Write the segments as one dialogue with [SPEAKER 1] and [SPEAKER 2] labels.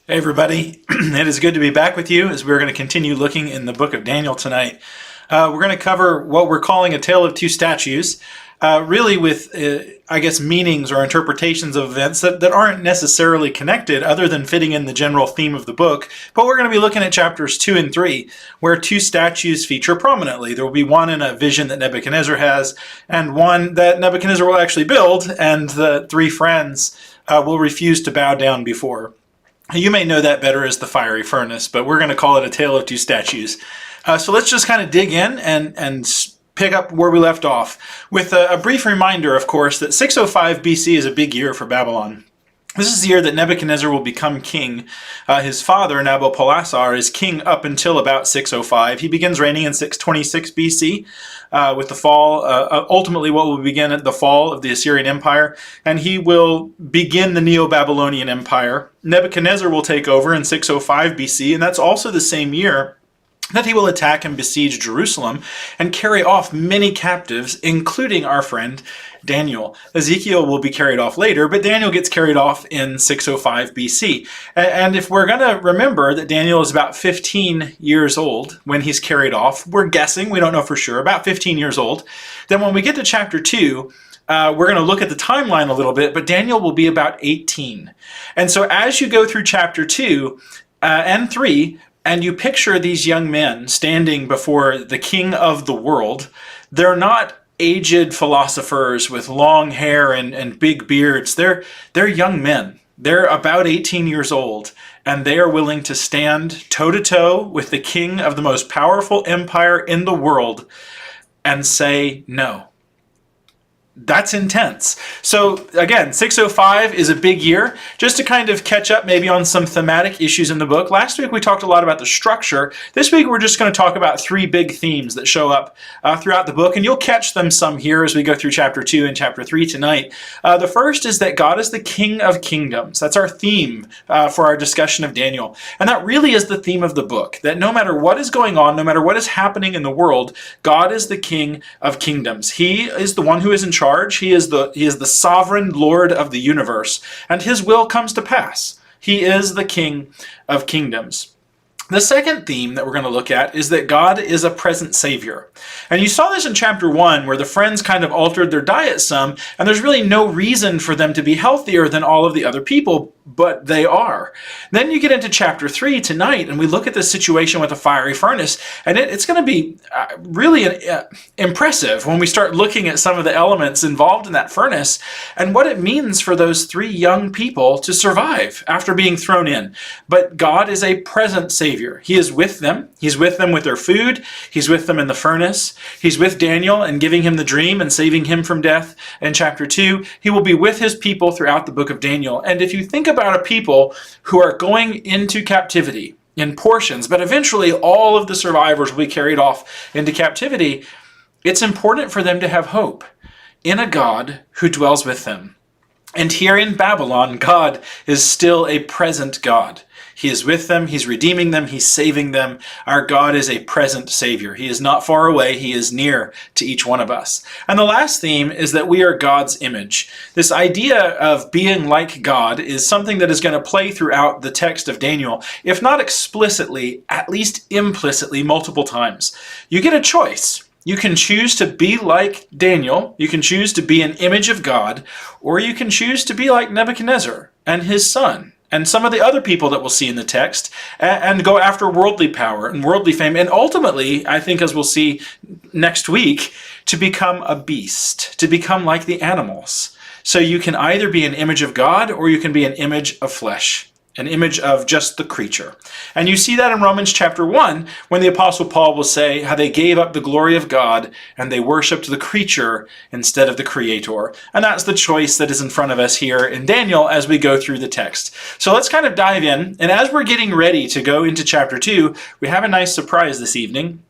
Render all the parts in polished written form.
[SPEAKER 1] Hey everybody, it is good to be back with you as we're going to continue looking in the book of Daniel tonight. We're going to cover what we're calling a tale of two statues, really with, meanings or interpretations of events that aren't necessarily connected other than fitting in the general theme of the book. But we're going to be looking at chapters 2 and 3, where two statues feature prominently. There will be one in a vision that Nebuchadnezzar has, and one that Nebuchadnezzar will actually build, and the three friends will refuse to bow down before. You may know that better as the fiery furnace, but we're going to call it a tale of two statues. So let's just kind of dig in and pick up where we left off with a brief reminder, of course, that 605 BC is a big year for Babylon. This is the year that Nebuchadnezzar will become king. His father, Nabopolassar, is king up until about 605. He begins reigning in 626 BC with the fall, ultimately what will begin at the fall of the Assyrian Empire, and he will begin the Neo-Babylonian Empire. Nebuchadnezzar will take over in 605 BC, and that's also the same year that he will attack and besiege Jerusalem and carry off many captives, including our friend Daniel. Ezekiel will be carried off later, but Daniel gets carried off in 605 BC. And if we're going to remember that Daniel is about 15 years old when he's carried off, we're guessing, we don't know for sure, about 15 years old, then when we get to chapter 2, we're going to look at the timeline a little bit, but Daniel will be about 18. And so as you go through chapter 2 and 3, and you picture these young men standing before the king of the world, they're not aged philosophers with long hair and big beards. They're young men. They're about 18 years old, and they are willing to stand toe-to-toe with the king of the most powerful empire in the world and say no. That's intense. So again, 605 is a big year. Just to kind of catch up maybe on some thematic issues in the book. Last week we talked a lot about the structure. This week we're just going to talk about three big themes that show up throughout the book, and you'll catch them some here as we go through chapter 2 and chapter 3 tonight. The first is that God is the King of Kingdoms. That's our theme for our discussion of Daniel. And that really is the theme of the book, that no matter what is going on, no matter what is happening in the world, God is the King of Kingdoms. He is the one who is in charge. He is the sovereign Lord of the universe, and his will comes to pass. He is the King of Kingdoms. The second theme that we're going to look at is that God is a present Savior. And you saw this in chapter 1 where the friends kind of altered their diet some, and there's really no reason for them to be healthier than all of the other people, but they are. Then you get into chapter 3 tonight, and we look at this situation with a fiery furnace, and it's going to be really impressive when we start looking at some of the elements involved in that furnace and what it means for those three young people to survive after being thrown in. But God is a present Savior. He is with them. He's with them with their food. He's with them in the furnace. He's with Daniel and giving him the dream and saving him from death in chapter 2. He will be with his people throughout the book of Daniel. And if you think about a people who are going into captivity in portions, but eventually all of the survivors will be carried off into captivity, it's important for them to have hope in a God who dwells with them. And here in Babylon, God is still a present God. He is with them, he's redeeming them, he's saving them. Our God is a present Savior. He is not far away, he is near to each one of us. And the last theme is that we are God's image. This idea of being like God is something that is going to play throughout the text of Daniel, if not explicitly, at least implicitly multiple times. You get a choice. You can choose to be like Daniel, you can choose to be an image of God, or you can choose to be like Nebuchadnezzar and his son, and some of the other people that we'll see in the text, and go after worldly power and worldly fame, and ultimately, I think as we'll see next week, to become a beast, to become like the animals. So you can either be an image of God, or you can be an image of flesh. An image of just the creature. And you see that in Romans chapter 1, when the Apostle Paul will say how they gave up the glory of God and they worshipped the creature instead of the Creator. And that's the choice that is in front of us here in Daniel as we go through the text. So let's kind of dive in. And as we're getting ready to go into chapter 2, we have a nice surprise this evening.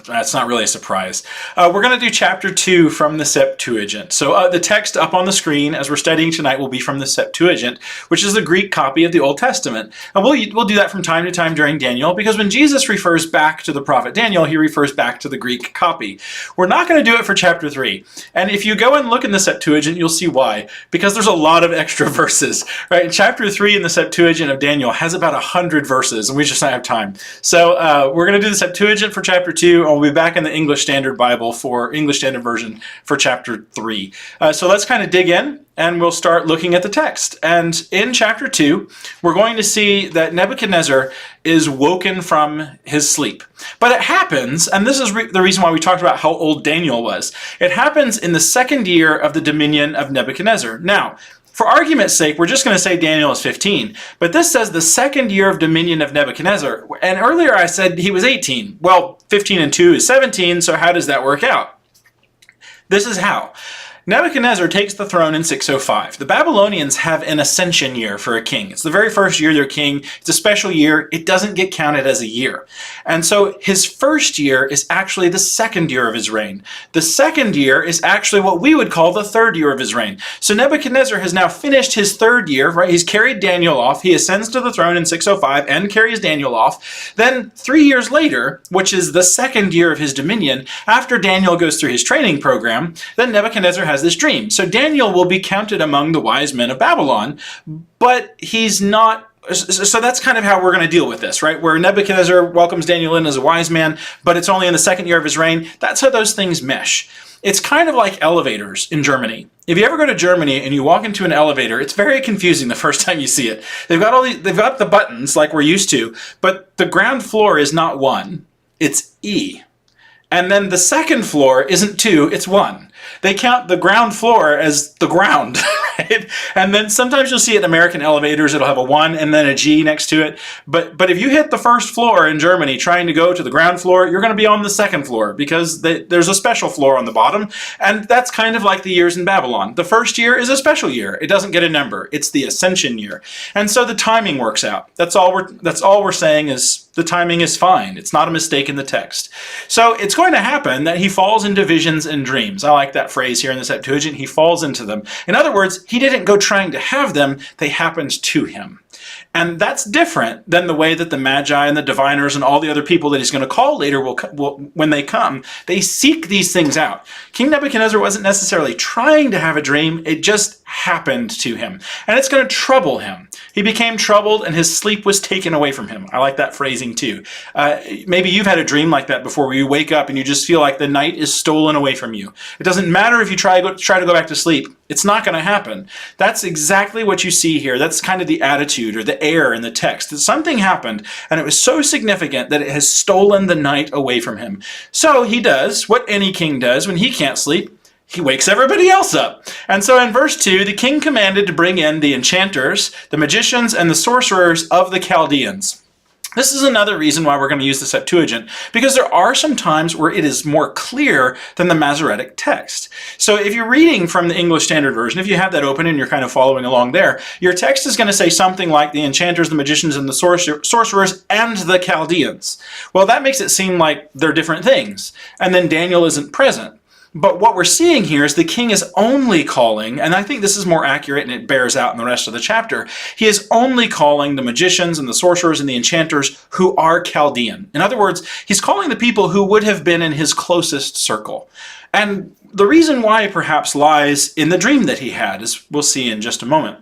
[SPEAKER 1] That's not really a surprise. We're going to do chapter 2 from the Septuagint. So the text up on the screen as we're studying tonight will be from the Septuagint, which is the Greek copy of the Old Testament. And we'll do that from time to time during Daniel, because when Jesus refers back to the prophet Daniel, he refers back to the Greek copy. We're not going to do it for chapter 3. And if you go and look in the Septuagint, you'll see why. Because there's a lot of extra verses. Right? Chapter 3 in the Septuagint of Daniel has about 100 verses, and we just don't have time. So we're going to do the Septuagint for chapter 2. I'll be back in the English Standard Bible for English Standard Version for chapter 3. So let's kind of dig in and we'll start looking at the text. And in chapter 2, we're going to see that Nebuchadnezzar is woken from his sleep. But it happens, and this is the reason why we talked about how old Daniel was. It happens in the second year of the dominion of Nebuchadnezzar. Now, for argument's sake, we're just going to say Daniel is 15. But this says the second year of dominion of Nebuchadnezzar. And earlier I said he was 18. Well, 15 and 2 is 17, so how does that work out? This is how. Nebuchadnezzar takes the throne in 605. The Babylonians have an ascension year for a king. It's the very first year they're king. It's a special year. It doesn't get counted as a year. And so his first year is actually the second year of his reign. The second year is actually what we would call the third year of his reign. So Nebuchadnezzar has now finished his third year, right? He's carried Daniel off. He ascends to the throne in 605 and carries Daniel off. Then 3 years later, which is the second year of his dominion, after Daniel goes through his training program, then Nebuchadnezzar has this dream. So Daniel will be counted among the wise men of Babylon, but he's not. So that's kind of how we're going to deal with this, right? Where Nebuchadnezzar welcomes Daniel in as a wise man, but it's only in the second year of his reign. That's how those things mesh. It's kind of like elevators in Germany. If you ever go to Germany and you walk into an elevator, it's very confusing the first time you see it. They've got the buttons like we're used to, but the ground floor is not 1, it's E. And then the second floor isn't 2, it's 1. They count the ground floor as the ground, right? And then sometimes you'll see it in American elevators, it'll have a 1 and then a G next to it. But if you hit the first floor in Germany trying to go to the ground floor, you're going to be on the second floor because there's a special floor on the bottom. And that's kind of like the years in Babylon. The first year is a special year. It doesn't get a number. It's the ascension year. And so the timing works out. That's all we're saying is the timing is fine. It's not a mistake in the text. So it's going to happen that he falls into visions and dreams. I like that phrase here in the Septuagint. He falls into them. In other words, he didn't go trying to have them. They happened to him. And that's different than the way that the Magi and the diviners and all the other people that he's going to call later will, when they come, they seek these things out. King Nebuchadnezzar wasn't necessarily trying to have a dream. It just happened to him. And it's going to trouble him. He became troubled and his sleep was taken away from him. I like that phrasing too. Maybe you've had a dream like that before where you wake up and you just feel like the night is stolen away from you. It doesn't matter if you try to go back to sleep. It's not going to happen. That's exactly what you see here. That's kind of the attitude or the air in the text. That something happened and it was so significant that it has stolen the night away from him. So he does what any king does when he can't sleep. He wakes everybody else up. And so in verse 2, the king commanded to bring in the enchanters, the magicians, and the sorcerers of the Chaldeans. This is another reason why we're going to use the Septuagint, because there are some times where it is more clear than the Masoretic text. So if you're reading from the English Standard Version, if you have that open and you're kind of following along there, your text is going to say something like the enchanters, the magicians, and the sorcerers, and the Chaldeans. Well, that makes it seem like they're different things. And then Daniel isn't present. But what we're seeing here is the king is only calling, and I think this is more accurate and it bears out in the rest of the chapter, he is only calling the magicians and the sorcerers and the enchanters who are Chaldean. In other words, he's calling the people who would have been in his closest circle. And the reason why perhaps lies in the dream that he had, as we'll see in just a moment.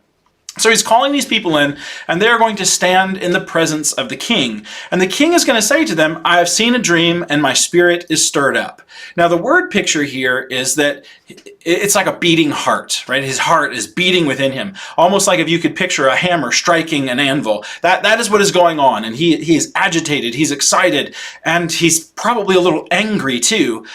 [SPEAKER 1] So he's calling these people in, and they're going to stand in the presence of the king. And the king is going to say to them, I have seen a dream, and my spirit is stirred up. Now, the word picture here is that it's like a beating heart, right? His heart is beating within him, almost like if you could picture a hammer striking an anvil. That is what is going on, and he is agitated, he's excited, and he's probably a little angry too,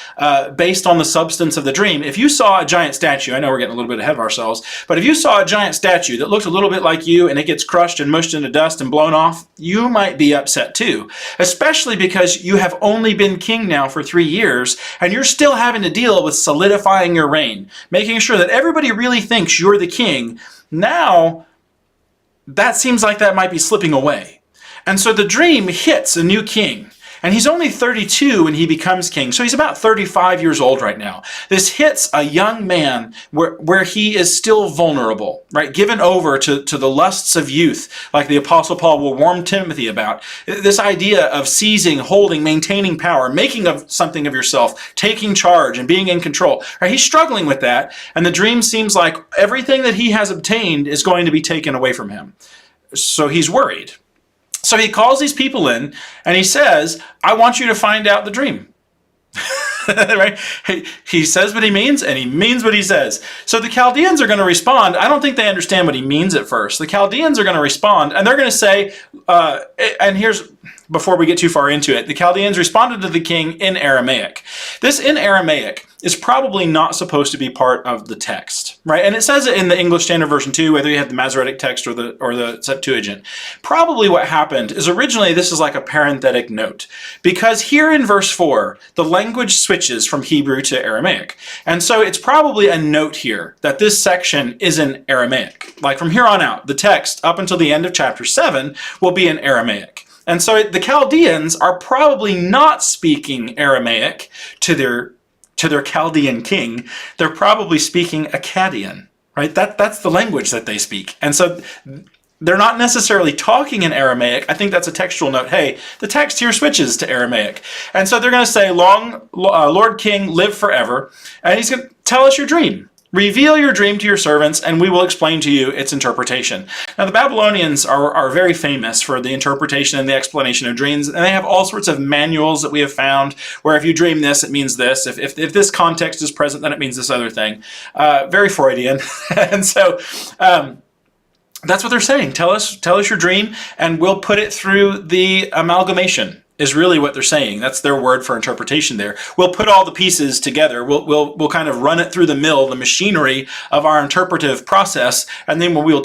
[SPEAKER 1] based on the substance of the dream. If you saw a giant statue, I know we're getting a little bit ahead of ourselves, but if you saw a giant statue that looked a little bit like you and it gets crushed and mushed into dust and blown off, you might be upset too, especially because you have only been king now for 3 years and you're still having to deal with solidifying your reign, making sure that everybody really thinks you're the king. Now, that seems like that might be slipping away. And so the dream hits a new king. And he's only 32 when he becomes king. So he's about 35 years old right now. This hits a young man where he is still vulnerable, right? Given over to the lusts of youth, like the Apostle Paul will warn Timothy about. This idea of seizing, holding, maintaining power, making of something of yourself, taking charge and being in control. Right? He's struggling with that. And the dream seems like everything that he has obtained is going to be taken away from him. So he's worried. So he calls these people in and he says, I want you to find out the dream. Right? He says what he means and he means what he says. So the Chaldeans are going to respond. I don't think they understand what he means at first. The Chaldeans are going to respond and they're going to say, and here's, before we get too far into it, the Chaldeans responded to the king in Aramaic. This in Aramaic is probably not supposed to be part of the text, right? And it says it in the English Standard Version too, whether you have the Masoretic text or the Septuagint. Probably what happened is originally this is like a parenthetic note, because here in verse 4, the language switches from Hebrew to Aramaic. And so it's probably a note here that this section is in Aramaic. Like from here on out, the text up until the end of chapter 7 will be in Aramaic. And so the Chaldeans are probably not speaking Aramaic to their Chaldean king. They're probably speaking Akkadian, right? That's the language that they speak. And so they're not necessarily talking in Aramaic. I think that's a textual note. Hey, the text here switches to Aramaic. And so they're going to say, Lord King, live forever. And he's going to tell us your dream. Reveal your dream to your servants, and we will explain to you its interpretation. Now, the Babylonians are very famous for the interpretation and the explanation of dreams, and they have all sorts of manuals that we have found, where if you dream this, it means this. If this context is present, then it means this other thing. Very Freudian. And so that's what they're saying. Tell us your dream, and we'll put it through the amalgamation. Is really what they're saying. That's their word for interpretation there. We'll put all the pieces together. We'll kind of run it through the mill, the machinery of our interpretive process, and then we will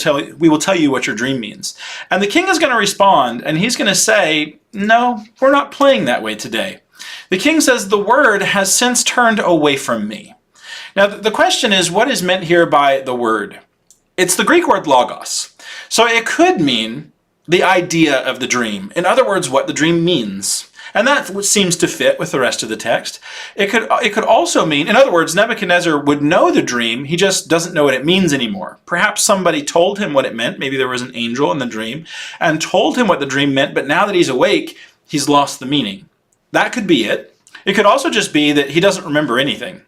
[SPEAKER 1] tell you what your dream means. And the king is going to respond, and he's going to say, no, we're not playing that way today. The king says, the word has since turned away from me. Now, the question is, what is meant here by the word? It's the Greek word logos. So it could mean the idea of the dream. In other words, what the dream means. And that seems to fit with the rest of the text. It could also mean, in other words, Nebuchadnezzar would know the dream, he just doesn't know what it means anymore. Perhaps somebody told him what it meant, maybe there was an angel in the dream, and told him what the dream meant, but now that he's awake, he's lost the meaning. That could be it. It could also just be that he doesn't remember anything,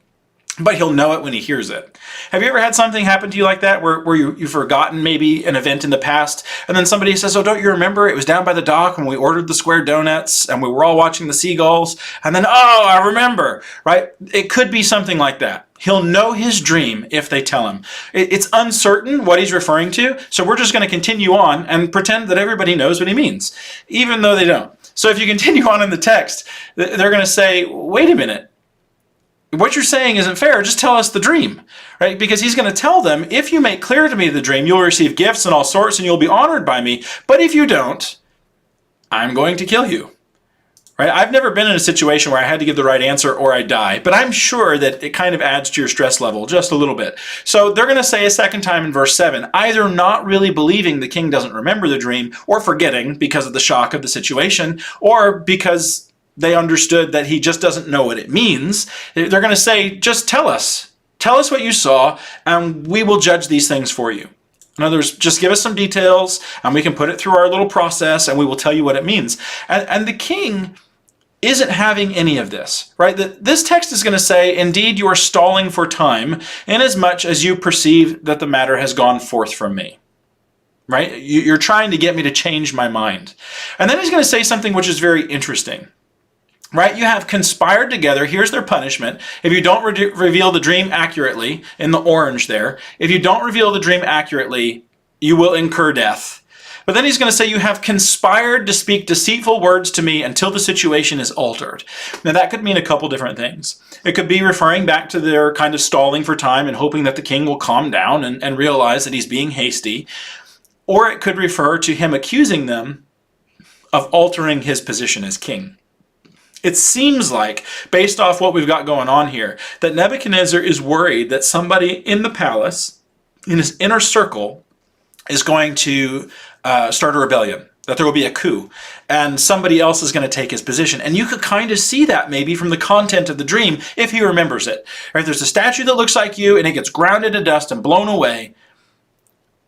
[SPEAKER 1] but he'll know it when he hears it. Have you ever had something happen to you like that, where you've forgotten maybe an event in the past, and then somebody says, oh, don't you remember? It was down by the dock when we ordered the square donuts, and we were all watching the seagulls, and then, oh, I remember, right? It could be something like that. He'll know his dream if they tell him. It's uncertain what he's referring to, so we're just going to continue on and pretend that everybody knows what he means, even though they don't. So if you continue on in the text, they're going to say, wait a minute. What you're saying isn't fair. Just tell us the dream, right? Because he's going to tell them, if you make clear to me the dream, you'll receive gifts and all sorts and you'll be honored by me. But if you don't, I'm going to kill you, right? I've never been in a situation where I had to give the right answer or I die, but I'm sure that it kind of adds to your stress level just a little bit. So they're going to say a second time in verse 7, either not really believing the king doesn't remember the dream, or forgetting because of the shock of the situation, or because they understood that he just doesn't know what it means. They're going to say, just tell us what you saw, and we will judge these things for you. In other words, just give us some details, and we can put it through our little process, and we will tell you what it means. And the king isn't having any of this, right? This text is going to say, indeed, you are stalling for time, inasmuch as you perceive that the matter has gone forth from me. Right? You're trying to get me to change my mind. And then he's going to say something which is very interesting. Right? You have conspired together. Here's their punishment. If you don't reveal the dream accurately, in the orange there, if you don't reveal the dream accurately, you will incur death. But then he's going to say, you have conspired to speak deceitful words to me until the situation is altered. Now that could mean a couple different things. It could be referring back to their kind of stalling for time and hoping that the king will calm down and realize that he's being hasty. Or it could refer to him accusing them of altering his position as king. It seems like, based off what we've got going on here, that Nebuchadnezzar is worried that somebody in the palace, in his inner circle, is going to start a rebellion. that there will be a coup, and somebody else is going to take his position. And you could kind of see that maybe from the content of the dream, if he remembers it. Right? There's a statue that looks like you, and it gets ground into dust and blown away.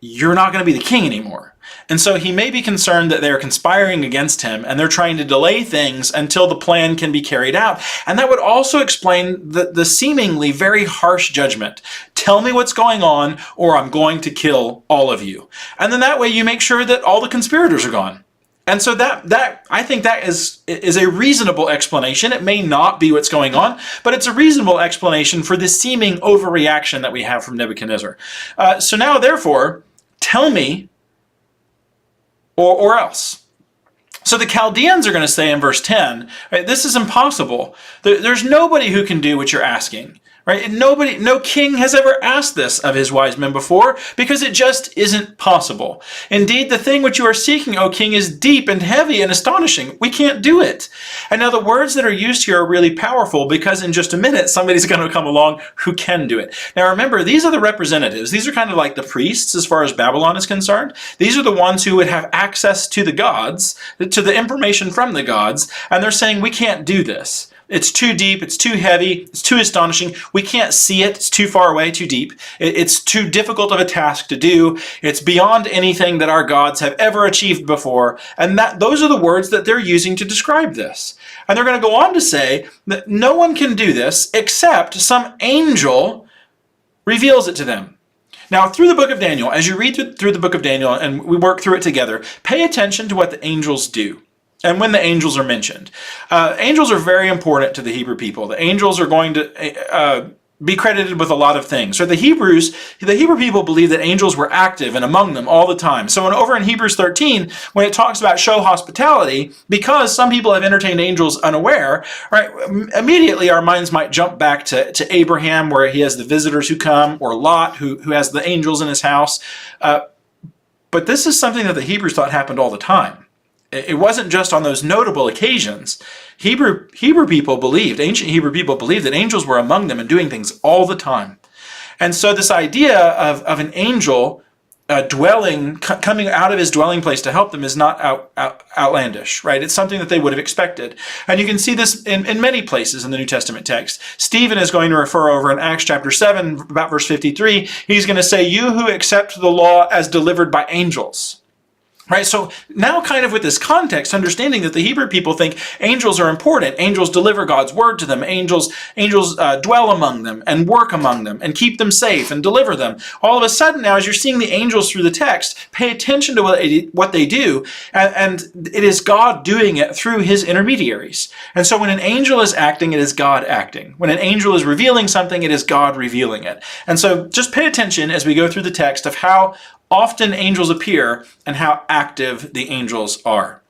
[SPEAKER 1] You're not going to be the king anymore. And so he may be concerned that they're conspiring against him and they're trying to delay things until the plan can be carried out. And that would also explain the seemingly very harsh judgment. Tell me what's going on or I'm going to kill all of you. And then that way you make sure that all the conspirators are gone. And so that I think that is a reasonable explanation. It may not be what's going on, but it's a reasonable explanation for the seeming overreaction that we have from Nebuchadnezzar. So now, therefore, tell me or else. So the Chaldeans are going to say in verse 10, right, this is impossible. There's nobody who can do what you're asking. Right? And no king has ever asked this of his wise men before, because it just isn't possible. Indeed, the thing which you are seeking, O king, is deep and heavy and astonishing. We can't do it. And now the words that are used here are really powerful, because in just a minute, somebody's going to come along who can do it. Now remember, these are the representatives. These are kind of like the priests as far as Babylon is concerned. These are the ones who would have access to the gods, to the information from the gods, and they're saying, we can't do this. It's too deep, it's too heavy, it's too astonishing. We can't see it, it's too far away, too deep. It's too difficult of a task to do. It's beyond anything that our gods have ever achieved before. And those are the words that they're using to describe this. And they're going to go on to say that no one can do this except some angel reveals it to them. Now, through the book of Daniel, as you read through the book of Daniel and we work through it together, pay attention to what the angels do. And when the angels are mentioned. Angels are very important to the Hebrew people. The angels are going to be credited with a lot of things. So the Hebrew people believe that angels were active and among them all the time. So over in Hebrews 13, when it talks about show hospitality, because some people have entertained angels unaware, right, immediately our minds might jump back to Abraham, where he has the visitors who come, or Lot, who has the angels in his house. But this is something that the Hebrews thought happened all the time. It wasn't just on those notable occasions. Ancient Hebrew people believed that angels were among them and doing things all the time. And so this idea of an angel coming out of his dwelling place to help them is not outlandish, right? It's something that they would have expected. And you can see this in many places in the New Testament text. Stephen is going to refer over in Acts chapter 7, about verse 53. He's going to say, you who accept the law as delivered by angels. Right, so now kind of with this context, understanding that the Hebrew people think angels are important. Angels deliver God's word to them. Angels dwell among them and work among them and keep them safe and deliver them. All of a sudden now, as you're seeing the angels through the text, pay attention to what they do. And it is God doing it through his intermediaries. And so when an angel is acting, it is God acting. When an angel is revealing something, it is God revealing it. And so just pay attention as we go through the text of how often angels appear and how active the angels are.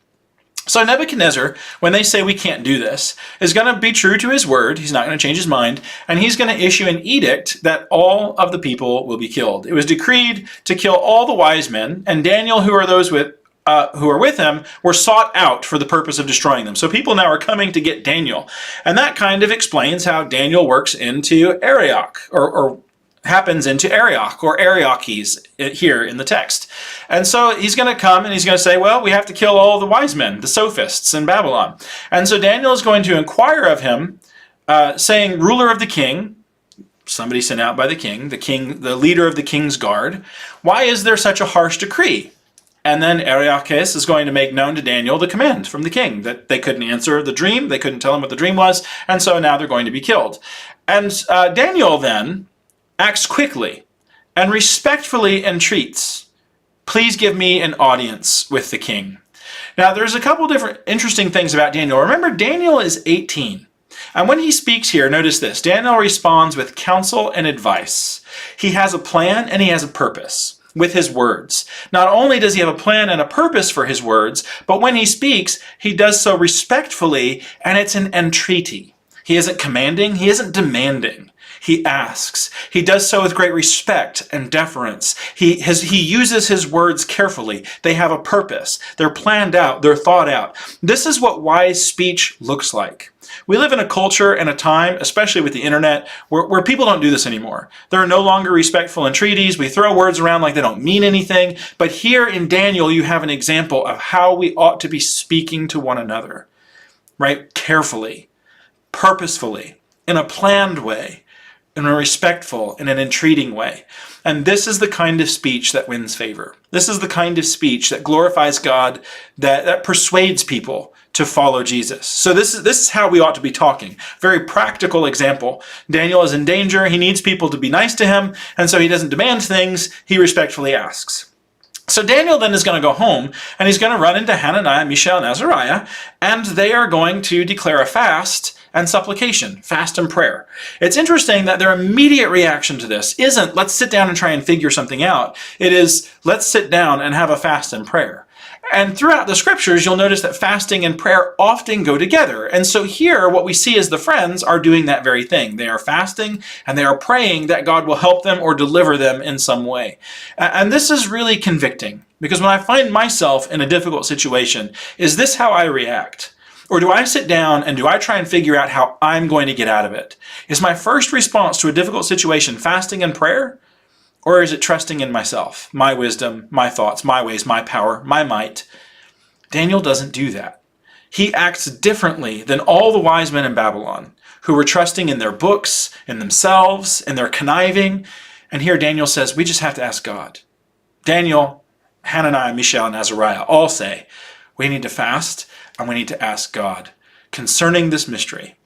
[SPEAKER 1] So Nebuchadnezzar, when they say we can't do this, is going to be true to his word. He's not going to change his mind. And he's going to issue an edict that all of the people will be killed. It was decreed to kill all the wise men, and Daniel, who are with him, were sought out for the purpose of destroying them. So people now are coming to get Daniel. And that kind of explains how Daniel works into Arioch, or happens into Arioch, or Arioches here in the text. And so he's going to come and he's going to say, well, we have to kill all the wise men, the sophists in Babylon. And so Daniel is going to inquire of him, saying, ruler of the king, somebody sent out by the king, the leader of the king's guard, why is there such a harsh decree? And then Arioches is going to make known to Daniel the command from the king, that they couldn't answer the dream, they couldn't tell him what the dream was, and so now they're going to be killed. And Daniel then acts quickly and respectfully entreats, please give me an audience with the king. Now, there's a couple different interesting things about Daniel. Remember, Daniel is 18. And when he speaks here, notice this, Daniel responds with counsel and advice. He has a plan and he has a purpose with his words. Not only does he have a plan and a purpose for his words, but when he speaks, he does so respectfully, and it's an entreaty. He isn't commanding. He isn't demanding. He asks. He does so with great respect and deference. He uses his words carefully. They have a purpose. They're planned out. They're thought out. This is what wise speech looks like. We live in a culture and a time, especially with the internet, where people don't do this anymore. There are no longer respectful entreaties. We throw words around like they don't mean anything. But here in Daniel, you have an example of how we ought to be speaking to one another, right? Carefully, purposefully, in a planned way, in a respectful, in an entreating way. And this is the kind of speech that wins favor. This is the kind of speech that glorifies God, that persuades people to follow Jesus. So this is how we ought to be talking. Very practical example. Daniel is in danger. He needs people to be nice to him. And so he doesn't demand things. He respectfully asks. So Daniel then is going to go home, and he's going to run into Hananiah, Mishael, and Azariah, and they are going to declare a fast and supplication, fast and prayer. It's interesting that their immediate reaction to this isn't, let's sit down and try and figure something out. It is, let's sit down and have a fast and prayer. And throughout the scriptures, you'll notice that fasting and prayer often go together. And so here, what we see is the friends are doing that very thing. They are fasting and they are praying that God will help them or deliver them in some way. And this is really convicting, because when I find myself in a difficult situation, is this how I react? Or do I sit down and do I try and figure out how I'm going to get out of it? Is my first response to a difficult situation fasting and prayer? Or is it trusting in myself, my wisdom, my thoughts, my ways, my power, my might? Daniel doesn't do that. He acts differently than all the wise men in Babylon who were trusting in their books, in themselves, in their conniving. And here Daniel says, we just have to ask God. Daniel, Hananiah, Mishael, and Azariah all say, we need to fast and we need to ask God concerning this mystery.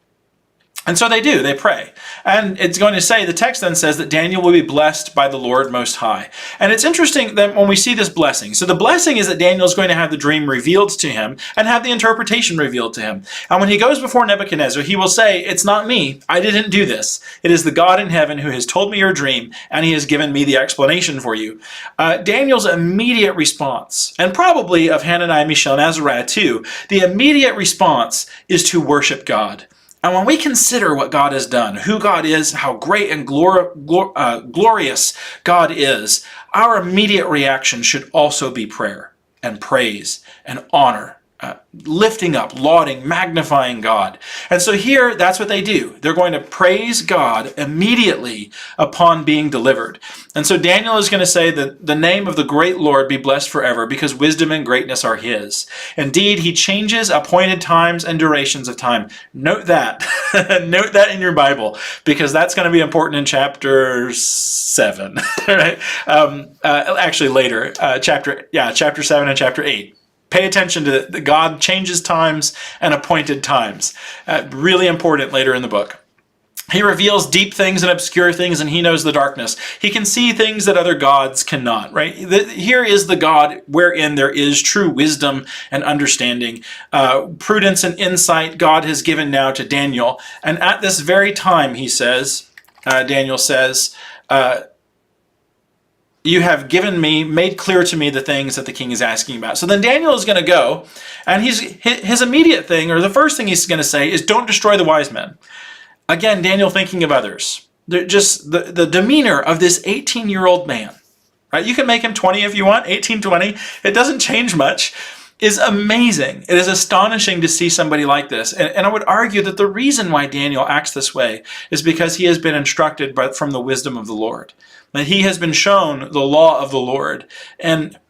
[SPEAKER 1] And so they do, they pray. And it's going to say, the text then says that Daniel will be blessed by the Lord Most High. And it's interesting that when we see this blessing, so the blessing is that Daniel is going to have the dream revealed to him and have the interpretation revealed to him. And when he goes before Nebuchadnezzar, he will say, it's not me, I didn't do this. It is the God in heaven who has told me your dream, and he has given me the explanation for you. Daniel's immediate response, and probably of Hananiah, Mishael, and Azariah too, the immediate response is to worship God. And when we consider what God has done, who God is, how great and glorious God is, our immediate reaction should also be prayer and praise and honor, lifting up, lauding, magnifying God. And so here, that's what they do. They're going to praise God immediately upon being delivered. And so Daniel is going to say that the name of the great Lord be blessed forever, because wisdom and greatness are his. Indeed, he changes appointed times and durations of time. Note that. Note that in your Bible, because that's going to be important in chapter 7. Right? Actually later, chapter 7 and chapter 8. Pay attention to that God changes times and appointed times. Really important later in the book. He reveals deep things and obscure things, and he knows the darkness. He can see things that other gods cannot, right? Here is the God wherein there is true wisdom and understanding. Prudence and insight God has given now to Daniel. And at this very time, he says, Daniel says, you have made clear to me the things that the king is asking about. So then Daniel is going to go, and his immediate thing, or the first thing he's going to say, is don't destroy the wise men. Again, Daniel thinking of others. Just the demeanor of this 18-year-old man, right? You can make him 20 if you want, 18, 20. It doesn't change much. Is amazing. It is astonishing to see somebody like this. And I would argue that the reason why Daniel acts this way is because he has been instructed from the wisdom of the Lord. That he has been shown the law of the Lord and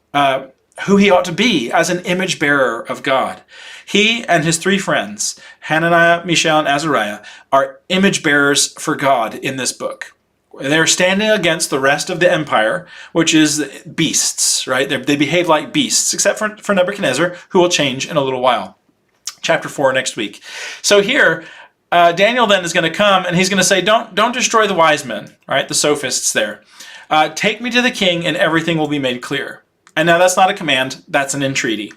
[SPEAKER 1] who he ought to be as an image bearer of God. He and his three friends, Hananiah, Mishael, and Azariah, are image bearers for God in this book. They're standing against the rest of the empire, which is beasts, right? They behave like beasts, except for Nebuchadnezzar, who will change in a little while. Chapter 4 next week. So here, Daniel then is going to come and he's going to say, don't destroy the wise men, right? The sophists there. Take me to the king and everything will be made clear. And now that's not a command, that's an entreaty.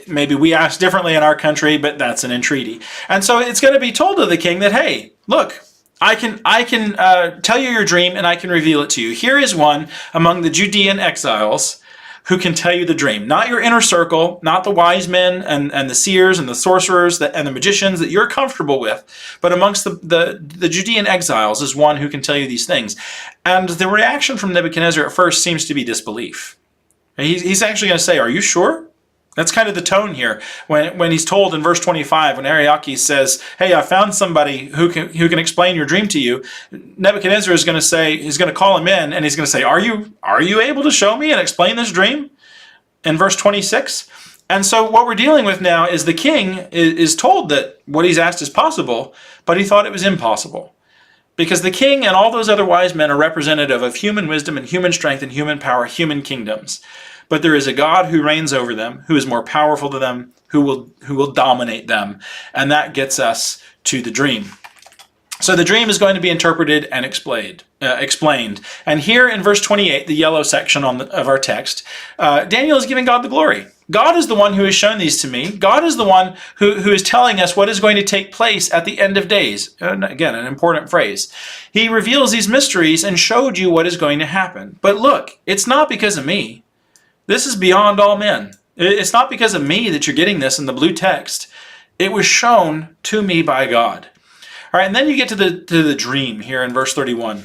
[SPEAKER 1] Maybe we ask differently in our country, but that's an entreaty. And so it's going to be told to the king that, hey, look, I can tell you your dream and I can reveal it to you. Here is one among the Judean exiles who can tell you the dream. Not your inner circle, not the wise men and the seers and the sorcerers and the magicians that you're comfortable with, but amongst the Judean exiles is one who can tell you these things. And the reaction from Nebuchadnezzar at first seems to be disbelief. He's actually going to say, are you sure? That's kind of the tone here. When he's told in verse 25, when Ariochus says, hey, I found somebody who can explain your dream to you, Nebuchadnezzar is going to say, he's going to call him in, and he's going to say, are you able to show me and explain this dream? In verse 26. And so what we're dealing with now is the king is told that what he's asked is possible, but he thought it was impossible. Because the king and all those other wise men are representative of human wisdom and human strength and human power, human kingdoms. But there is a God who reigns over them, who is more powerful than them, who will dominate them. And that gets us to the dream. So the dream is going to be interpreted and explained. And here in verse 28, the yellow section of our text, Daniel is giving God the glory. God is the one who has shown these to me. God is the one who is telling us what is going to take place at the end of days. And again, an important phrase. He reveals these mysteries and showed you what is going to happen. But look, it's not because of me. This is beyond all men. It's not because of me that you're getting this in the blue text. It was shown to me by God. All right, and then you get to the dream here in verse 31.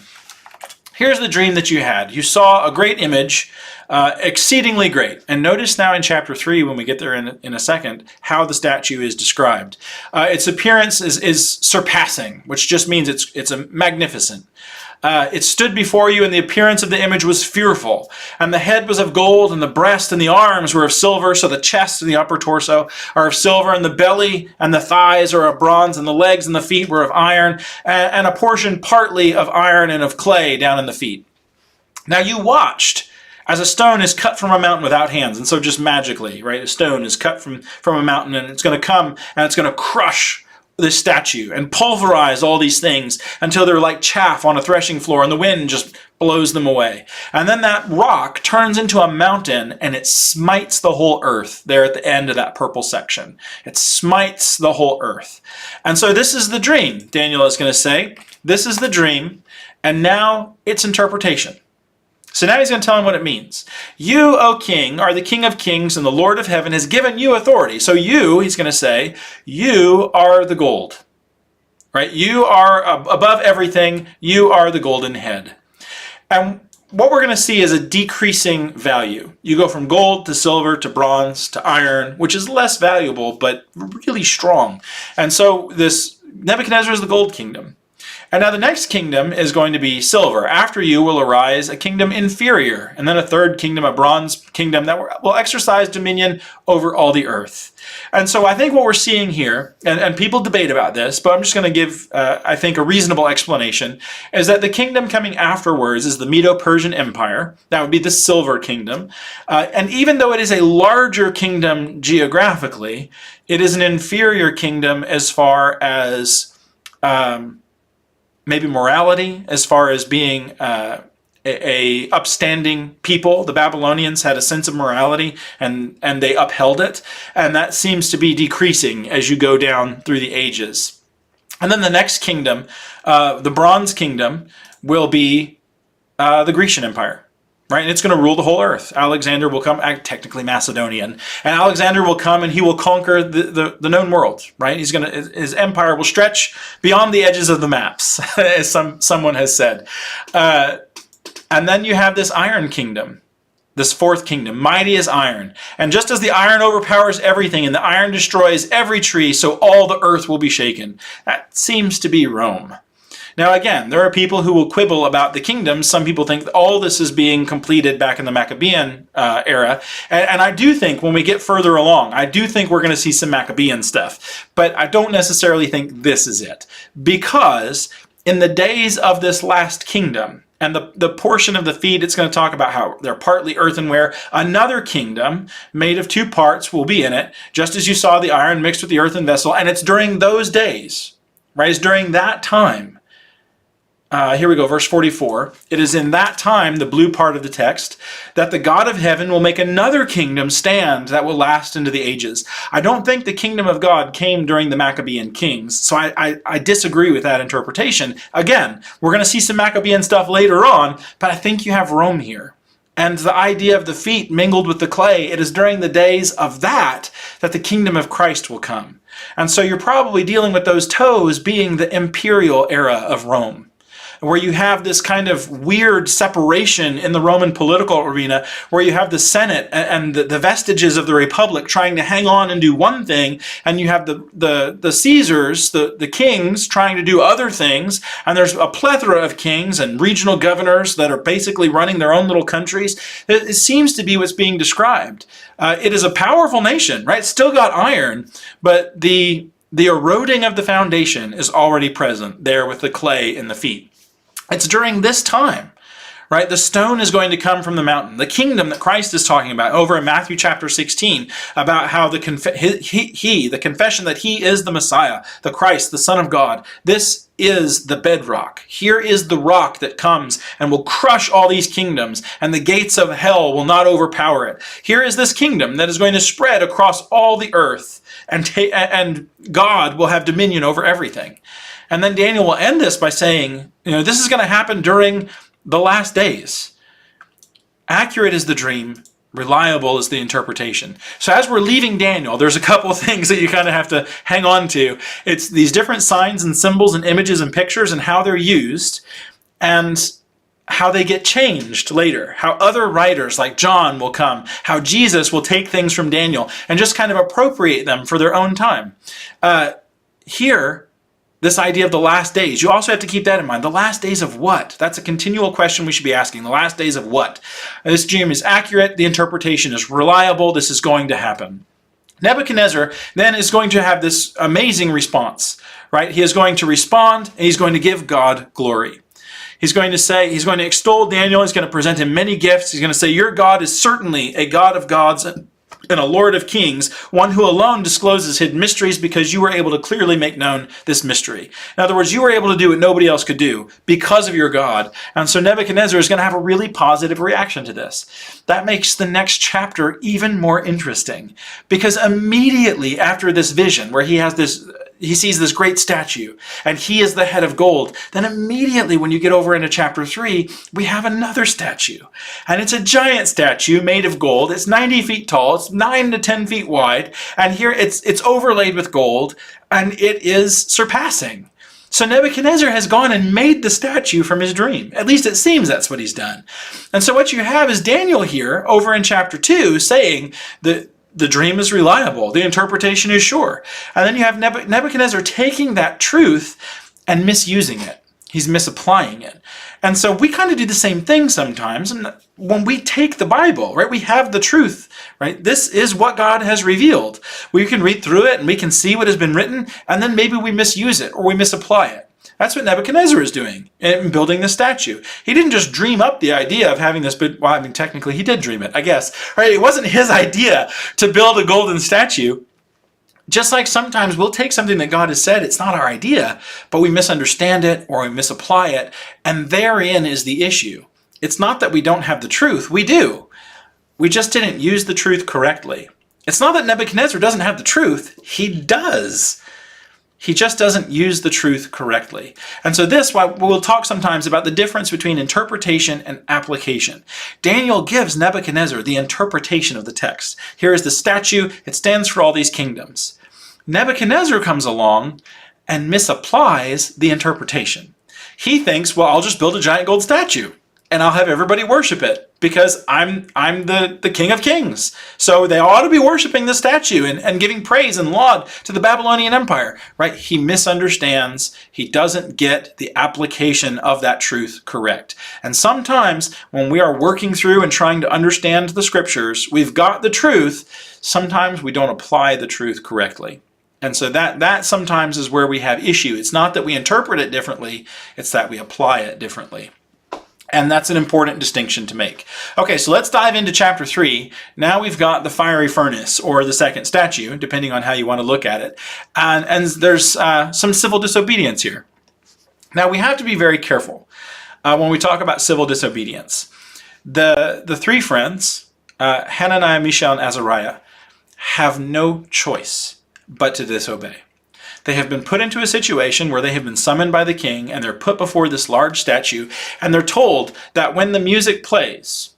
[SPEAKER 1] Here's the dream that you had. You saw a great image, exceedingly great. And notice now in chapter 3, when we get there in a second, how the statue is described. Its appearance is surpassing, which just means it's a magnificent. It stood before you, and the appearance of the image was fearful. And the head was of gold, and the breast and the arms were of silver, so the chest and the upper torso are of silver, and the belly and the thighs are of bronze, and the legs and the feet were of iron, and a portion partly of iron and of clay down in the feet. Now you watched as a stone is cut from a mountain without hands, and so just magically, right, a stone is cut from a mountain, and it's going to come, and it's going to crush this statue and pulverize all these things until they're like chaff on a threshing floor, and the wind just blows them away. And then that rock turns into a mountain, and it smites the whole earth there at the end of that purple section. It smites the whole earth. And so this is the dream, Daniel is going to say. This is the dream, and now its interpretation. So now he's going to tell him what it means. You, O king, are the king of kings, and the Lord of heaven has given you authority. So you, he's going to say, you are the gold. Right? You are above everything. You are the golden head. And what we're going to see is a decreasing value. You go from gold to silver to bronze to iron, which is less valuable, but really strong. And so this Nebuchadnezzar is the gold kingdom. And now the next kingdom is going to be silver. After you will arise a kingdom inferior, and then a third kingdom, a bronze kingdom that will exercise dominion over all the earth. And so I think what we're seeing here, and people debate about this, but I'm just going to give, I think, a reasonable explanation, is that the kingdom coming afterwards is the Medo-Persian Empire. That would be the silver kingdom. And even though it is a larger kingdom geographically, it is an inferior kingdom as far as maybe morality, as far as being a upstanding people. The Babylonians had a sense of morality, and they upheld it. And that seems to be decreasing as you go down through the ages. And then the next kingdom, the Bronze Kingdom, will be the Grecian Empire. Right, and it's going to rule the whole earth. Alexander will come, technically Macedonian, and Alexander will come and he will conquer the known world. Right, his empire will stretch beyond the edges of the maps, as someone has said. And then you have this Iron Kingdom, this fourth kingdom, mighty as iron. And just as the iron overpowers everything and the iron destroys every tree, so all the earth will be shaken. That seems to be Rome. Now again, there are people who will quibble about the kingdoms. Some people think that all this is being completed back in the Maccabean era. And I do think when we get further along, I do think we're going to see some Maccabean stuff. But I don't necessarily think this is it. Because in the days of this last kingdom, and the portion of the feet, it's going to talk about how they're partly earthenware. Another kingdom made of two parts will be in it, just as you saw the iron mixed with the earthen vessel. And it's during those days, right? It's during that time. Here we go, verse 44. It is in that time, the blue part of the text, that the God of heaven will make another kingdom stand that will last into the ages. I don't think the kingdom of God came during the Maccabean kings, so I disagree with that interpretation. Again, we're going to see some Maccabean stuff later on, but I think you have Rome here. And the idea of the feet mingled with the clay, it is during the days of that the kingdom of Christ will come. And so you're probably dealing with those toes being the imperial era of Rome, where you have this kind of weird separation in the Roman political arena, where you have the Senate and the vestiges of the Republic trying to hang on and do one thing, and you have the Caesars, the kings, trying to do other things, and there's a plethora of kings and regional governors that are basically running their own little countries. It seems to be what's being described. It is a powerful nation, right? It's still got iron, but the eroding of the foundation is already present there with the clay in the feet. It's during this time, right? The stone is going to come from the mountain. The kingdom that Christ is talking about over in Matthew chapter 16, about how the confession that he is the Messiah, the Christ, the Son of God. This is the bedrock. Here is the rock that comes and will crush all these kingdoms, and the gates of hell will not overpower it. Here is this kingdom that is going to spread across all the earth, and God will have dominion over everything. And then Daniel will end this by saying, this is going to happen during the last days. Accurate is the dream, reliable is the interpretation. So as we're leaving Daniel, there's a couple of things that you kind of have to hang on to. It's these different signs and symbols and images and pictures and how they're used, and how they get changed later, how other writers like John will come, how Jesus will take things from Daniel and just kind of appropriate them for their own time. Here, this idea of the last days, you also have to keep that in mind. The last days of what? That's a continual question we should be asking. The last days of what? This dream is accurate. The interpretation is reliable. This is going to happen. Nebuchadnezzar then is going to have this amazing response, right? He is going to respond, and he's going to give God glory. He's going to extol Daniel. He's going to present him many gifts. He's going to say, your God is certainly a God of gods and a Lord of kings, one who alone discloses hidden mysteries, because you were able to clearly make known this mystery. In other words, you were able to do what nobody else could do because of your God. And so Nebuchadnezzar is going to have a really positive reaction to this. That makes the next chapter even more interesting, because immediately after this vision where he sees this great statue, and he is the head of gold. Then immediately when you get over into chapter 3, we have another statue. And it's a giant statue made of gold. It's 90 feet tall. It's 9 to 10 feet wide. And here it's overlaid with gold, and it is surpassing. So Nebuchadnezzar has gone and made the statue from his dream. At least it seems that's what he's done. And so what you have is Daniel here over in chapter 2 saying that the dream is reliable. The interpretation is sure. And then you have Nebuchadnezzar taking that truth and misusing it. He's misapplying it. And so we kind of do the same thing sometimes. And when we take the Bible, right, we have the truth, right? This is what God has revealed. We can read through it and we can see what has been written, and then maybe we misuse it or we misapply it. That's what Nebuchadnezzar is doing in building the statue. He didn't just dream up the idea of having this, but, well, I mean, technically he did dream it, I guess. Right? It wasn't his idea to build a golden statue. Just like sometimes we'll take something that God has said, it's not our idea, but we misunderstand it or we misapply it, and therein is the issue. It's not that we don't have the truth. We do. We just didn't use the truth correctly. It's not that Nebuchadnezzar doesn't have the truth. He does. He just doesn't use the truth correctly. And so we'll talk sometimes about the difference between interpretation and application. Daniel gives Nebuchadnezzar the interpretation of the text. Here is the statue. It stands for all these kingdoms. Nebuchadnezzar comes along and misapplies the interpretation. He thinks, well, I'll just build a giant gold statue and I'll have everybody worship it because I'm the King of Kings. So they ought to be worshiping the statue and giving praise and laud to the Babylonian Empire, right? He misunderstands. He doesn't get the application of that truth correct. And sometimes when we are working through and trying to understand the scriptures, we've got the truth. Sometimes we don't apply the truth correctly. And so that sometimes is where we have issue. It's not that we interpret it differently, it's that we apply it differently. And that's an important distinction to make. Okay, so let's dive into chapter 3. Now we've got the fiery furnace, or the second statue, depending on how you want to look at it. And there's some civil disobedience here. Now we have to be very careful when we talk about civil disobedience. The three friends, Hananiah, Mishael, and Azariah, have no choice but to disobey. They have been put into a situation where they have been summoned by the king, and they're put before this large statue, and they're told that when the music plays,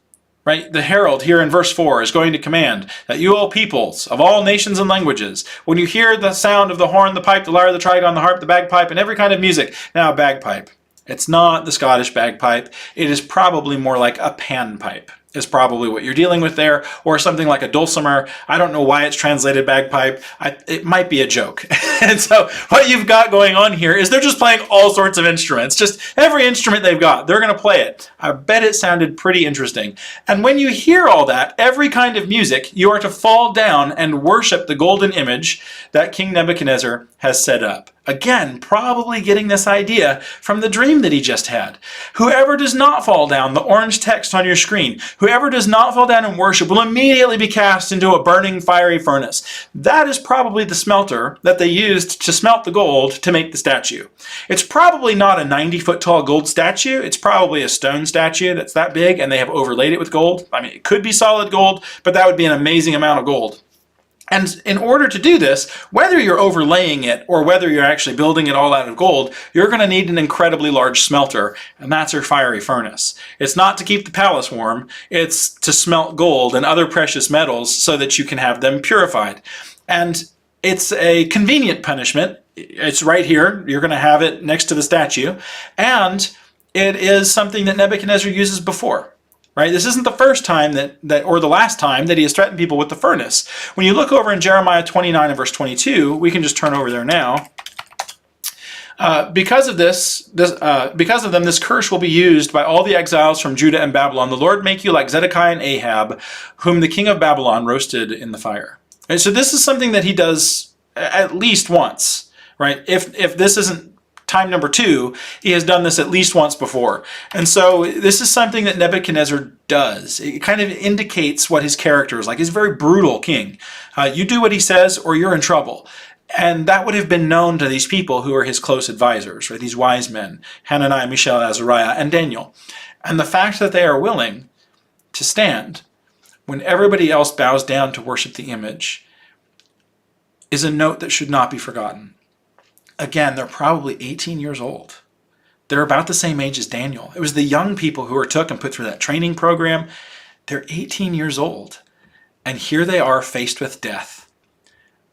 [SPEAKER 1] right? The herald here in verse 4 is going to command that you, all peoples of all nations and languages, when you hear the sound of the horn, the pipe, the lyre, the trigon, the harp, the bagpipe, and every kind of music. Now, bagpipe. It's not the Scottish bagpipe. It is probably more like a panpipe is probably what you're dealing with there, or something like a dulcimer. I don't know why it's translated bagpipe. It might be a joke. And so what you've got going on here is they're just playing all sorts of instruments. Just every instrument they've got, they're going to play it. I bet it sounded pretty interesting. And when you hear all that, every kind of music, you are to fall down and worship the golden image that King Nebuchadnezzar has set up. Again, probably getting this idea from the dream that he just had. Whoever does not fall down, the orange text on your screen, whoever does not fall down and worship will immediately be cast into a burning fiery furnace. That is probably the smelter that they used to smelt the gold to make the statue. It's probably not a 90-foot tall gold statue. It's probably a stone statue that's that big, and they have overlaid it with gold. I mean, it could be solid gold, but that would be an amazing amount of gold. And in order to do this, whether you're overlaying it or whether you're actually building it all out of gold, you're going to need an incredibly large smelter, and that's your fiery furnace. It's not to keep the palace warm, it's to smelt gold and other precious metals so that you can have them purified. And it's a convenient punishment. It's right here. You're going to have it next to the statue. And it is something that Nebuchadnezzar uses before. Right? This isn't the first time or the last time that he has threatened people with the furnace. When you look over in Jeremiah 29 and verse 22, we can just turn over there now. Because of them, this curse will be used by all the exiles from Judah and Babylon. The Lord make you like Zedekiah and Ahab, whom the king of Babylon roasted in the fire. And so this is something that he does at least once, right? If this isn't time number 2, he has done this at least once before. And so this is something that Nebuchadnezzar does. It kind of indicates what his character is like. He's a very brutal king. You do what he says or you're in trouble. And that would have been known to these people who are his close advisors, right? These wise men, Hananiah, Mishael, Azariah, and Daniel. And the fact that they are willing to stand when everybody else bows down to worship the image is a note that should not be forgotten. Again, they're probably 18 years old. They're about the same age as Daniel. It was the young people who were took and put through that training program. They're 18 years old. And here they are faced with death.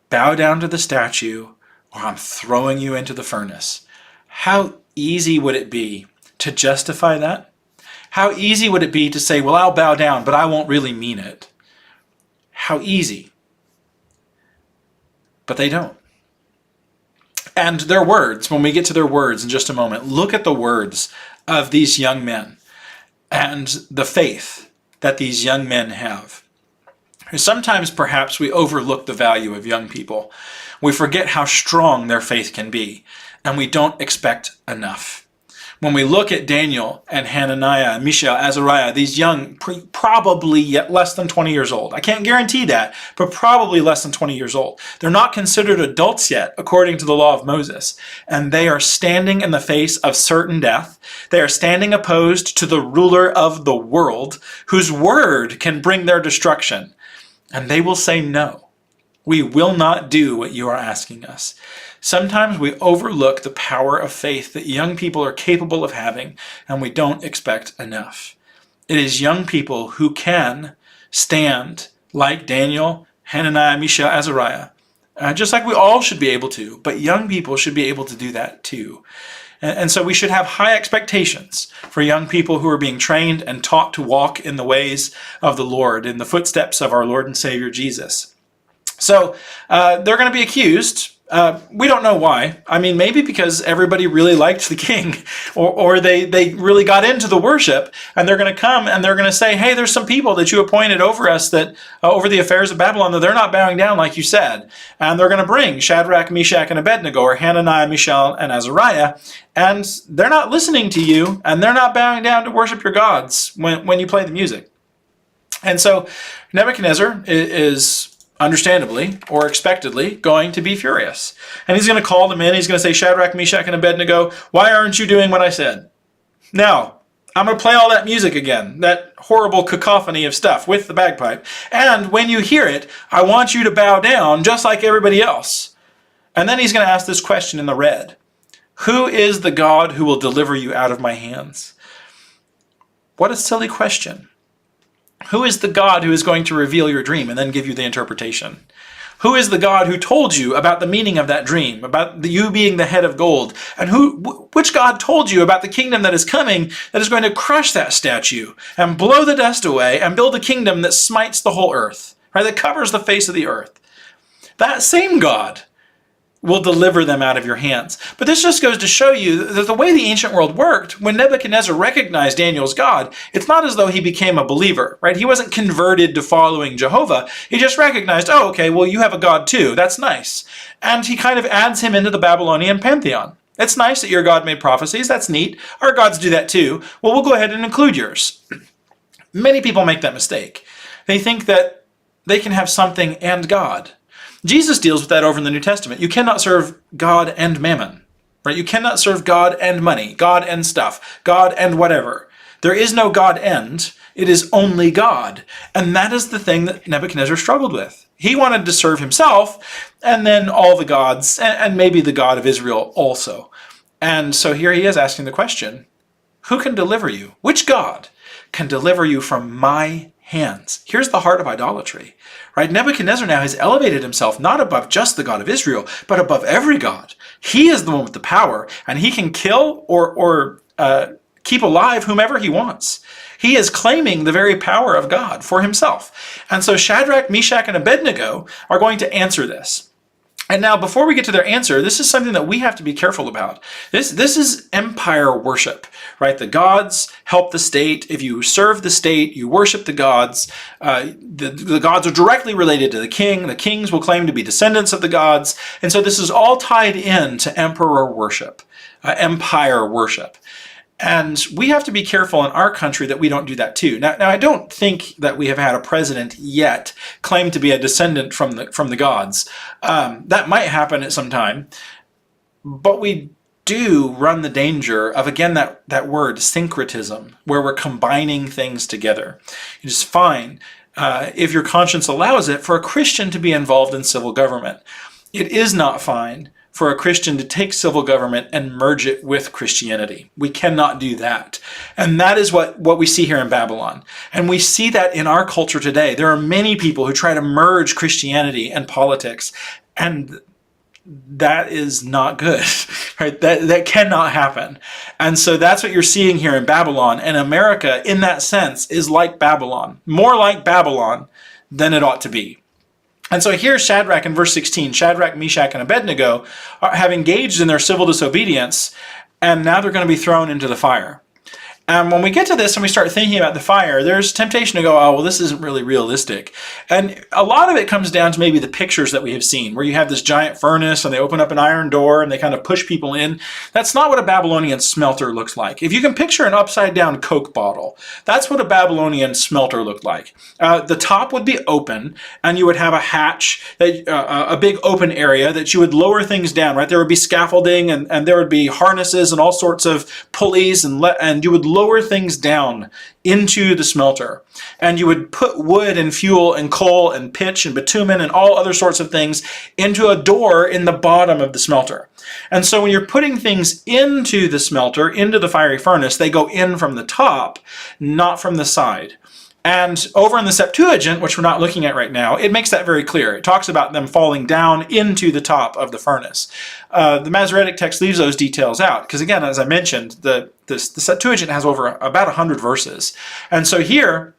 [SPEAKER 1] Bow down to the statue or I'm throwing you into the furnace. How easy would it be to justify that? How easy would it be to say, well, I'll bow down, but I won't really mean it? How easy. But they don't. And their words, when we get to their words in just a moment, look at the words of these young men and the faith that these young men have. Sometimes perhaps we overlook the value of young people. We forget how strong their faith can be, and we don't expect enough. When we look at Daniel and Hananiah and Mishael, Azariah, these young, probably yet less than 20 years old. I can't guarantee that, but probably less than 20 years old. They're not considered adults yet, according to the law of Moses. And they are standing in the face of certain death. They are standing opposed to the ruler of the world, whose word can bring their destruction. And they will say, no, we will not do what you are asking us. Sometimes we overlook the power of faith that young people are capable of having, and we don't expect enough. It is young people who can stand like Daniel, Hananiah, Mishael, Azariah, just like we all should be able to, but young people should be able to do that too. And so we should have high expectations for young people who are being trained and taught to walk in the ways of the Lord, in the footsteps of our Lord and Savior Jesus. So they're going to be accused. We don't know why. I mean, maybe because everybody really liked the king, or they really got into the worship, and they're going to come and they're going to say, hey, there's some people that you appointed over us, that over the affairs of Babylon, that they're not bowing down like you said. And they're going to bring Shadrach, Meshach, and Abednego, or Hananiah, Mishael, and Azariah, and they're not listening to you, and they're not bowing down to worship your gods when you play the music. And so Nebuchadnezzar is understandably or expectedly going to be furious. And he's going to call them in. He's going to say, Shadrach, Meshach, and Abednego, why aren't you doing what I said? Now, I'm going to play all that music again, that horrible cacophony of stuff with the bagpipe. And when you hear it, I want you to bow down just like everybody else. And then he's going to ask this question in the red. Who is the God who will deliver you out of my hands? What a silly question. Who is the God who is going to reveal your dream and then give you the interpretation? Who is the God who told you about the meaning of that dream, about you being the head of gold? And which God told you about the kingdom that is coming, that is going to crush that statue and blow the dust away and build a kingdom that smites the whole earth, right? That covers the face of the earth. That same God will deliver them out of your hands. But this just goes to show you that the way the ancient world worked, when Nebuchadnezzar recognized Daniel's God, it's not as though he became a believer, right? He wasn't converted to following Jehovah. He just recognized, oh, okay, well, you have a God too. That's nice. And he kind of adds him into the Babylonian pantheon. It's nice that your God made prophecies. That's neat. Our gods do that too. Well, we'll go ahead and include yours. Many people make that mistake. They think that they can have something and God. Jesus deals with that over in the New Testament. You cannot serve God and mammon, right? You cannot serve God and money, God and stuff, God and whatever. There is no God and, it is only God. And that is the thing that Nebuchadnezzar struggled with. He wanted to serve himself and then all the gods and maybe the God of Israel also. And so here he is asking the question, who can deliver you? Which God can deliver you from my hands? Here's the heart of idolatry, right? Nebuchadnezzar now has elevated himself not above just the God of Israel, but above every God. He is the one with the power, and he can kill or keep alive whomever he wants. He is claiming the very power of God for himself. And so Shadrach, Meshach, and Abednego are going to answer this. And now, before we get to their answer, this is something that we have to be careful about. This is empire worship, right? The gods help the state. If you serve the state, you worship the gods. The gods are directly related to the king. The kings will claim to be descendants of the gods. And so this is all tied in to emperor worship, empire worship. And we have to be careful in our country that we don't do that too. Now I don't think that we have had a president yet claim to be a descendant from the gods. That might happen at some time, but we do run the danger of, again, that word syncretism, where we're combining things together. It is fine, if your conscience allows it, for a Christian to be involved in civil government. It is not fine for a Christian to take civil government and merge it with Christianity. We cannot do that. And that is what we see here in Babylon. And we see that in our culture today. There are many people who try to merge Christianity and politics, and that is not good, right? That cannot happen. And so that's what you're seeing here in Babylon. And America, in that sense, is like Babylon, more like Babylon than it ought to be. And so here Shadrach in verse 16, Shadrach, Meshach, and Abednego have engaged in their civil disobedience, and now they're going to be thrown into the fire. And when we get to this and we start thinking about the fire, there's temptation to go, oh, well, this isn't really realistic. And a lot of it comes down to maybe the pictures that we have seen, where you have this giant furnace and they open up an iron door and they kind of push people in. That's not what a Babylonian smelter looks like. If you can picture an upside down Coke bottle, that's what a Babylonian smelter looked like. The top would be open, and you would have a hatch, a big open area that you would lower things down, right? There would be scaffolding and there would be harnesses and all sorts of pulleys, and you would lower things down into the smelter. And you would put wood and fuel and coal and pitch and bitumen and all other sorts of things into a door in the bottom of the smelter. And so when you're putting things into the smelter, into the fiery furnace, they go in from the top, not from the side. And over in the Septuagint, which we're not looking at right now, it makes that very clear. It talks about them falling down into the top of the furnace. The Masoretic text leaves those details out, because again, as I mentioned, the Septuagint has over about 100 verses. And so here,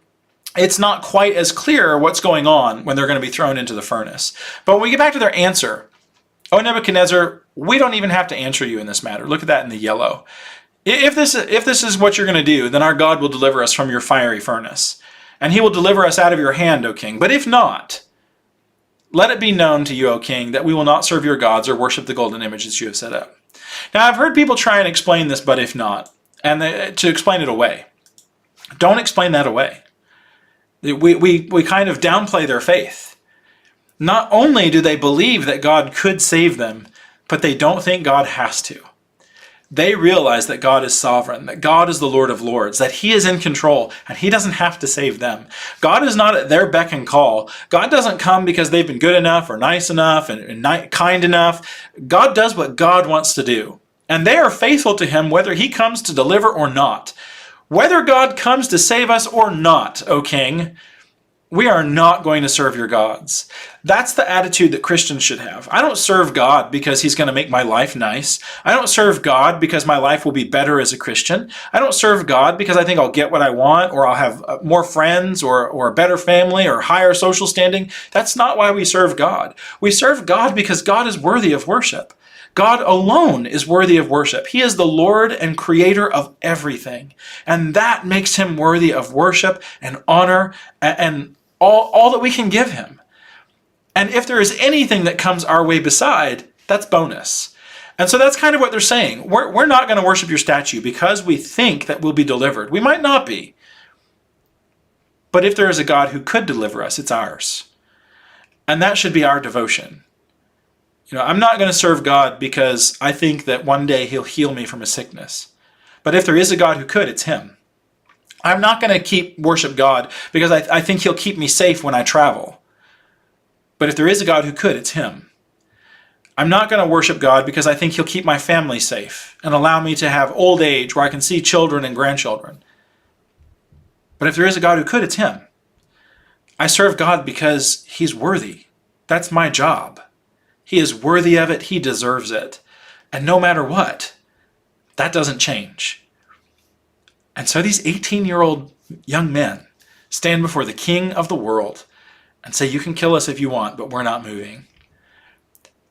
[SPEAKER 1] it's not quite as clear what's going on when they're going to be thrown into the furnace. But when we get back to their answer, O Nebuchadnezzar, we don't even have to answer you in this matter. Look at that in the yellow. If this is what you're going to do, then our God will deliver us from your fiery furnace. And he will deliver us out of your hand, O king. But if not, let it be known to you, O king, that we will not serve your gods or worship the golden images you have set up. Now, I've heard people try and explain this, but if not, and to explain it away. Don't explain that away. We kind of downplay their faith. Not only do they believe that God could save them, but they don't think God has to. They realize that God is sovereign, that God is the Lord of Lords, that he is in control, and he doesn't have to save them. God is not at their beck and call. God doesn't come because they've been good enough or nice enough and kind enough. God does what God wants to do. And they are faithful to him whether he comes to deliver or not. Whether God comes to save us or not, O king, we are not going to serve your gods. That's the attitude that Christians should have. I don't serve God because he's going to make my life nice. I don't serve God because my life will be better as a Christian. I don't serve God because I think I'll get what I want, or I'll have more friends, or a better family, or higher social standing. That's not why we serve God. We serve God because God is worthy of worship. God alone is worthy of worship. He is the Lord and creator of everything. And that makes him worthy of worship and honor and all that we can give him. And if there is anything that comes our way beside, that's bonus. And so that's kind of what they're saying. We're not going to worship your statue because we think that we'll be delivered. We might not be. But if there is a God who could deliver us, it's ours. And that should be our devotion. I'm not going to serve God because I think that one day he'll heal me from a sickness. But if there is a God who could, it's him. I'm not going to worship God because I think he'll keep me safe when I travel. But if there is a God who could, it's him. I'm not going to worship God because I think he'll keep my family safe and allow me to have old age where I can see children and grandchildren. But if there is a God who could, it's him. I serve God because he's worthy. That's my job. He is worthy of it. He deserves it. And no matter what, that doesn't change. And so these 18-year-old young men stand before the king of the world and say, you can kill us if you want, but we're not moving.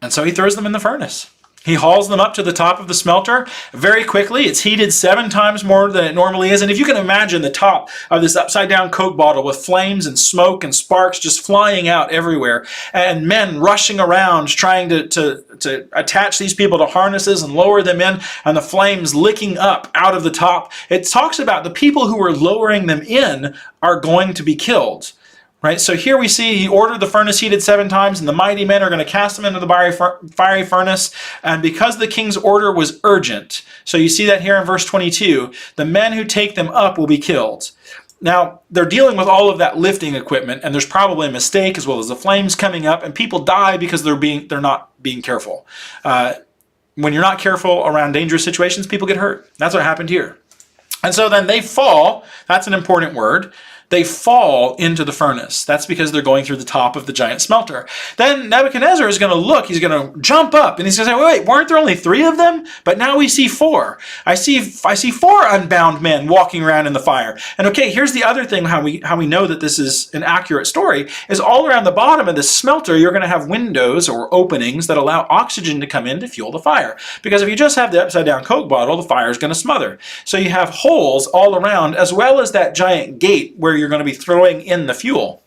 [SPEAKER 1] And so he throws them in the furnace. He hauls them up to the top of the smelter very quickly. It's heated 7 times more than it normally is. And if you can imagine the top of this upside-down Coke bottle with flames and smoke and sparks just flying out everywhere, and men rushing around trying to attach these people to harnesses and lower them in, and the flames licking up out of the top, it talks about the people who were lowering them in are going to be killed. Right? So here we see he ordered the furnace heated 7 times, and the mighty men are going to cast them into the fiery furnace. And because the king's order was urgent, so you see that here in verse 22, the men who take them up will be killed. Now, they're dealing with all of that lifting equipment, and there's probably a mistake as well as the flames coming up, and people die because they're not being careful. When you're not careful around dangerous situations, people get hurt. That's what happened here. And so then they fall. That's an important word. They fall into the furnace. That's because they're going through the top of the giant smelter. Then Nebuchadnezzar is going to look, he's going to jump up, and he's going to say, wait, weren't there only 3 of them? But now we see 4. I see 4 unbound men walking around in the fire. And okay, here's the other thing, how we know that this is an accurate story, is all around the bottom of the smelter, you're going to have windows or openings that allow oxygen to come in to fuel the fire. Because if you just have the upside down Coke bottle, the fire is going to smother. So you have holes all around, as well as that giant gate where you're going to be throwing in the fuel.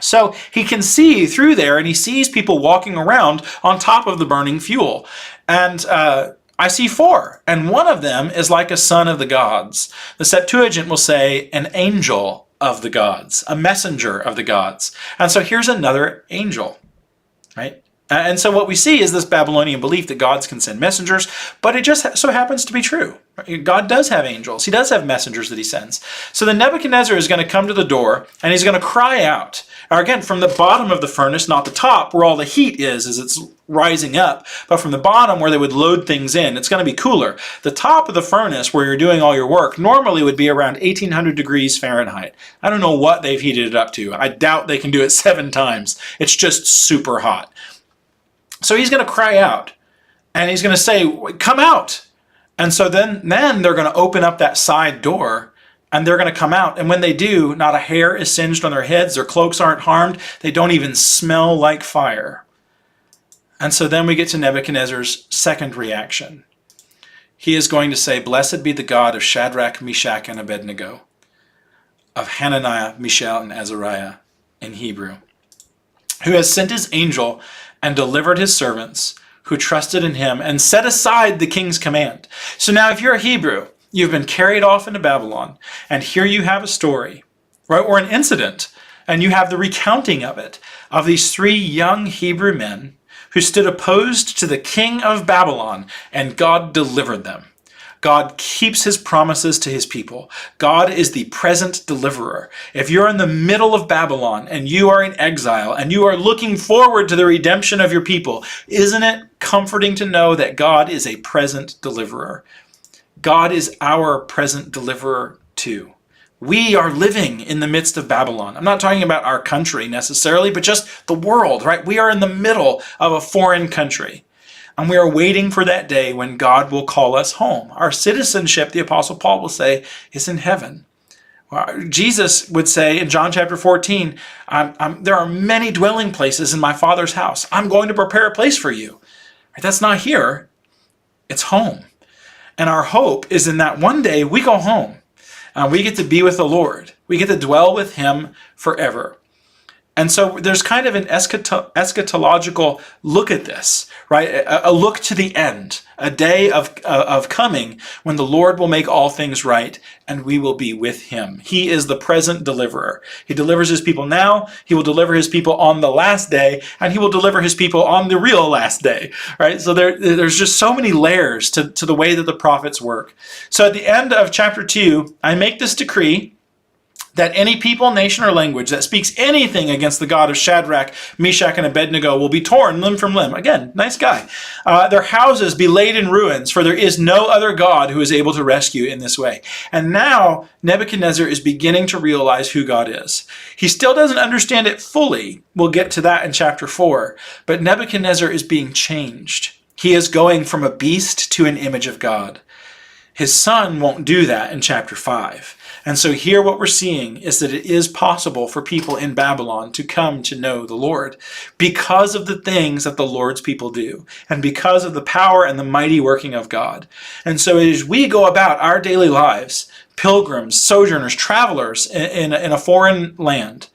[SPEAKER 1] So he can see through there, and he sees people walking around on top of the burning fuel. And I see 4, and one of them is like a son of the gods. The Septuagint will say an angel of the gods, a messenger of the gods. And so here's another angel, right? And so what we see is this Babylonian belief that gods can send messengers, but it just so happens to be true. God does have angels. He does have messengers that he sends. So then Nebuchadnezzar is going to come to the door, and he's going to cry out. Now again, from the bottom of the furnace, not the top where all the heat is as it's rising up, but from the bottom where they would load things in. It's going to be cooler. The top of the furnace where you're doing all your work normally would be around 1800 degrees Fahrenheit. I don't know what they've heated it up to. I doubt they can do it 7 times. It's just super hot. So he's going to cry out, and he's going to say, come out. And so then they're going to open up that side door, and they're going to come out. And when they do, not a hair is singed on their heads. Their cloaks aren't harmed. They don't even smell like fire. And so then we get to Nebuchadnezzar's second reaction. He is going to say, blessed be the God of Shadrach, Meshach, and Abednego, of Hananiah, Mishael, and Azariah in Hebrew, who has sent his angel and delivered his servants who trusted in him and set aside the king's command. So now if you're a Hebrew, you've been carried off into Babylon, and here you have a story, right, or an incident, and you have the recounting of it, of these 3 young Hebrew men who stood opposed to the king of Babylon, and God delivered them. God keeps his promises to his people. God is the present deliverer. If you're in the middle of Babylon and you are in exile and you are looking forward to the redemption of your people, isn't it comforting to know that God is a present deliverer? God is our present deliverer too. We are living in the midst of Babylon. I'm not talking about our country necessarily, but just the world, right? We are in the middle of a foreign country. And we are waiting for that day when God will call us home. Our citizenship, the Apostle Paul will say, is in heaven. Jesus would say in John chapter 14, there are many dwelling places in my Father's house. I'm going to prepare a place for you. That's not here. It's home. And our hope is in that one day we go home. We get to be with the Lord. We get to dwell with him forever. And so there's kind of an eschatological look at this, right? A look to the end, a day of coming when the Lord will make all things right and we will be with him. He is the present deliverer. He delivers his people now. He will deliver his people on the last day, and he will deliver his people on the real last day, right? So there's just so many layers to the way that the prophets work. So at the end of chapter 2, I make this decree that any people, nation, or language that speaks anything against the God of Shadrach, Meshach, and Abednego will be torn limb from limb. Again, nice guy. Their houses be laid in ruins, for there is no other God who is able to rescue in this way. And now Nebuchadnezzar is beginning to realize who God is. He still doesn't understand it fully. We'll get to that in chapter 4. But Nebuchadnezzar is being changed. He is going from a beast to an image of God. His son won't do that in chapter 5. And so here what we're seeing is that it is possible for people in Babylon to come to know the Lord because of the things that the Lord's people do and because of the power and the mighty working of God. And so as we go about our daily lives, pilgrims, sojourners, travelers in a foreign land,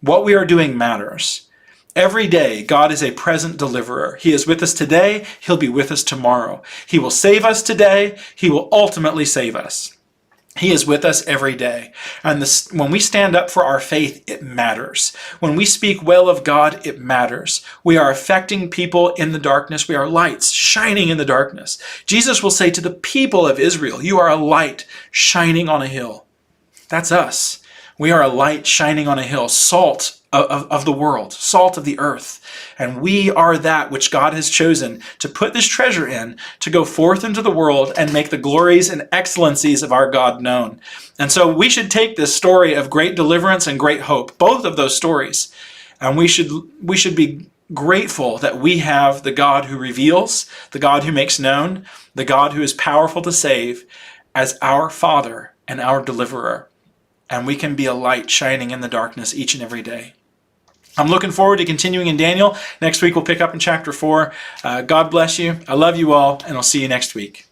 [SPEAKER 1] what we are doing matters. Every day, God is a present deliverer. He is with us today. He'll be with us tomorrow. He will save us today. He will ultimately save us. He is with us every day. And when we stand up for our faith, it matters. When we speak well of God, it matters. We are affecting people in the darkness. We are lights shining in the darkness. Jesus will say to the people of Israel, you are a light shining on a hill. That's us. We are a light shining on a hill, salt of the world, salt of the earth. And we are that which God has chosen to put this treasure in, to go forth into the world and make the glories and excellencies of our God known. And so we should take this story of great deliverance and great hope, both of those stories, and we should be grateful that we have the God who reveals, the God who makes known, the God who is powerful to save as our Father and our deliverer. And we can be a light shining in the darkness each and every day. I'm looking forward to continuing in Daniel. Next week we'll pick up in chapter 4. God bless you. I love you all, and I'll see you next week.